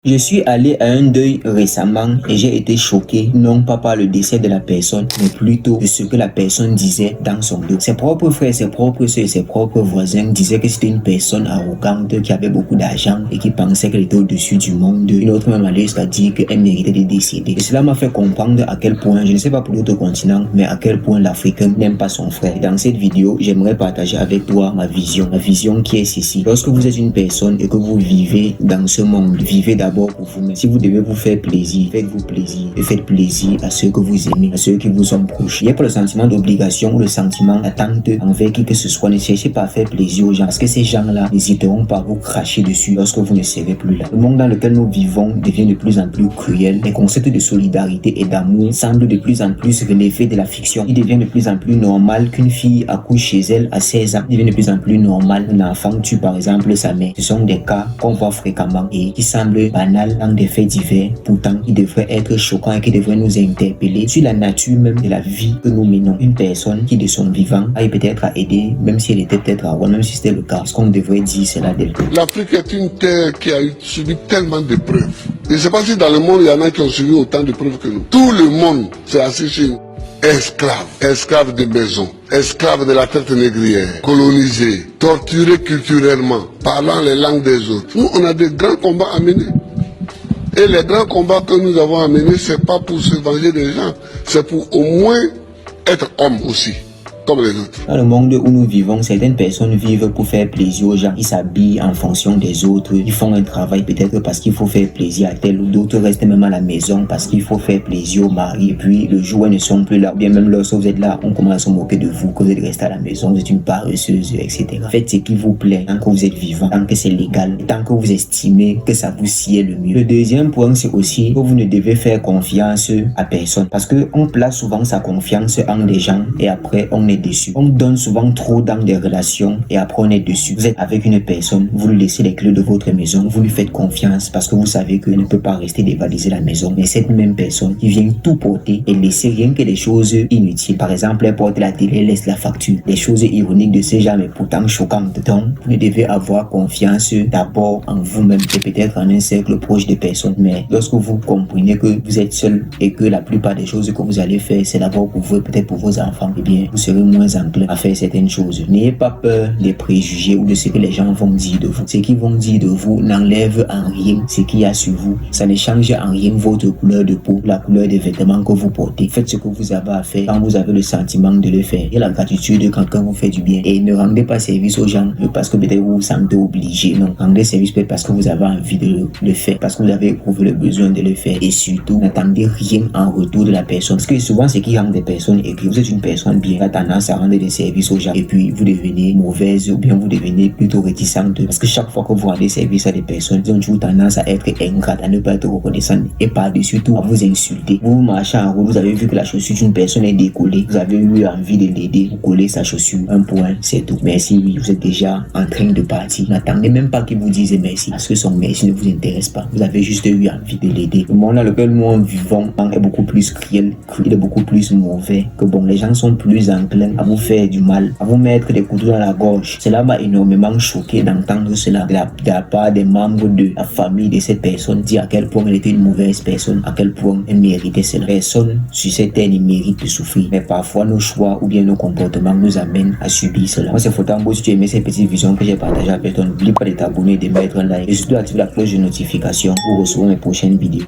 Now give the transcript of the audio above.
Je suis allé à un deuil récemment et j'ai été choqué, non pas par le décès de la personne, mais plutôt de ce que la personne disait dans son dos. Ses propres frères, ses propres soeurs et ses propres voisins disaient que c'était une personne arrogante, qui avait beaucoup d'argent et qui pensait qu'elle était au-dessus du monde. Une autre même allait jusqu'à dire qu'elle méritait de décéder. Et cela m'a fait comprendre à quel point, je ne sais pas pour d'autres continents, mais à quel point l'Africain n'aime pas son frère. Et dans cette vidéo, j'aimerais partager avec toi ma vision. Ma vision qui est ceci. Lorsque vous êtes une personne et que vous vivez dans ce monde, vivez d'abord pour vous-même. Si vous devez vous faire plaisir, faites-vous plaisir et faites plaisir à ceux que vous aimez, à ceux qui vous sont proches. Il n'y a pas le sentiment d'obligation ou le sentiment d'attente envers qui que ce soit. Ne cherchez pas à faire plaisir aux gens parce que ces gens-là n'hésiteront pas à vous cracher dessus lorsque vous ne serez plus là. Le monde dans lequel nous vivons devient de plus en plus cruel. Les concepts de solidarité et d'amour semblent de plus en plus relever de la fiction. Il devient de plus en plus normal qu'une fille accouche chez elle à 16 ans. Il devient de plus en plus normal qu'un enfant tue par exemple sa mère. Ce sont des cas qu'on voit fréquemment et qui semblent banal dans des faits divers, pourtant qui devraient être choquants et qui devraient nous interpeller sur la nature même de la vie que nous menons. Une personne qui de son vivant a peut-être à aider, même si elle était peut-être à voir, même si c'était le cas, est-ce qu'on devrait dire cela d'elle? L'Afrique est une terre qui a subi tellement d'épreuves. Je ne sais pas si dans le monde il y en a qui ont subi autant d'épreuves que nous. Tout le monde s'est assis chez nous. Esclaves de maison, esclaves de la traite négrière, colonisés, torturés culturellement, parlant les langues des autres. Nous, on a des grands combats à mener. Et les grands combats que nous avons à mener, c'est pas pour se venger des gens, c'est pour au moins être homme aussi, comme les autres. Dans le monde où nous vivons, certaines personnes vivent pour faire plaisir aux gens. Ils s'habillent en fonction des autres. Ils font un travail peut-être parce qu'il faut faire plaisir à tel ou d'autres restent même à la maison parce qu'il faut faire plaisir au mari. Et puis le jour où ils ne sont plus là, ou bien même lorsque vous êtes là, on commence à se moquer de vous, que vous êtes resté à la maison, vous êtes une paresseuse, etc. Faites ce qui vous plaît tant que vous êtes vivant, tant que c'est légal, tant que vous estimez que ça vous sied le mieux. Le deuxième point, c'est aussi que vous ne devez faire confiance à personne parce que on place souvent sa confiance en des gens et après on est déçu. On donne souvent trop dans des relations et après on est dessus. Vous êtes avec une personne, vous lui laissez les clés de votre maison, vous lui faites confiance parce que vous savez qu'elle ne peut pas rester dévaliser la maison. Mais cette même personne qui vient tout porter et laisser rien que des choses inutiles. Par exemple, elle porte la télé, elle laisse la facture. Des choses ironiques de ce genre mais pourtant choquantes. Donc, vous devez avoir confiance d'abord en vous-même et peut-être en un cercle proche de personnes. Mais lorsque vous comprenez que vous êtes seul et que la plupart des choses que vous allez faire, c'est d'abord pour vous et peut-être pour vos enfants, eh bien, vous serez moins enclin à faire certaines choses. N'ayez pas peur des préjugés ou de ce que les gens vont dire de vous. Ce qu'ils vont dire de vous n'enlève en rien ce qu'il y a sur vous. Ça ne change en rien votre couleur de peau, la couleur des vêtements que vous portez. Faites ce que vous avez à faire quand vous avez le sentiment de le faire. Et la gratitude quand quelqu'un vous fait du bien. Et ne rendez pas service aux gens parce que peut-être vous vous sentez obligé. Non, rendez service peut-être parce que vous avez envie de le faire, parce que vous avez éprouvé le besoin de le faire. Et surtout, n'attendez rien en retour de la personne. Parce que souvent, ce qui rend des personnes et que vous êtes une personne bien, a tendance à rendre des services aux gens et puis vous devenez mauvaise ou bien vous devenez plutôt réticente parce que chaque fois que vous rendez service à des personnes, ils ont toujours tendance à être ingrates, à ne pas être reconnaissantes et par-dessus tout à vous insulter. Vous marchez en route, vous avez vu que la chaussure d'une personne est décollée, vous avez eu envie de l'aider, vous collez sa chaussure, un point, c'est tout. Merci, oui, vous êtes déjà en train de partir. N'attendez même pas qu'il vous dise merci parce que son merci ne vous intéresse pas. Vous avez juste eu envie de l'aider. Le monde dans lequel nous vivons est beaucoup plus cruel, il est beaucoup plus mauvais que bon, les gens sont plus enclins à vous faire du mal, à vous mettre des couteaux dans la gorge. Cela m'a énormément choqué d'entendre cela de la part des membres de la famille de cette personne, dire à quel point elle était une mauvaise personne, à quel point elle méritait cela. Personne sur cette terre ne mérite de souffrir, mais parfois nos choix ou bien nos comportements nous amènent à subir cela. Moi c'est Fotambo, si tu aimais ces petites visions que j'ai partagées avec toi, n'oublie pas de t'abonner, de mettre un like et surtout activer la cloche de notification pour recevoir mes prochaines vidéos.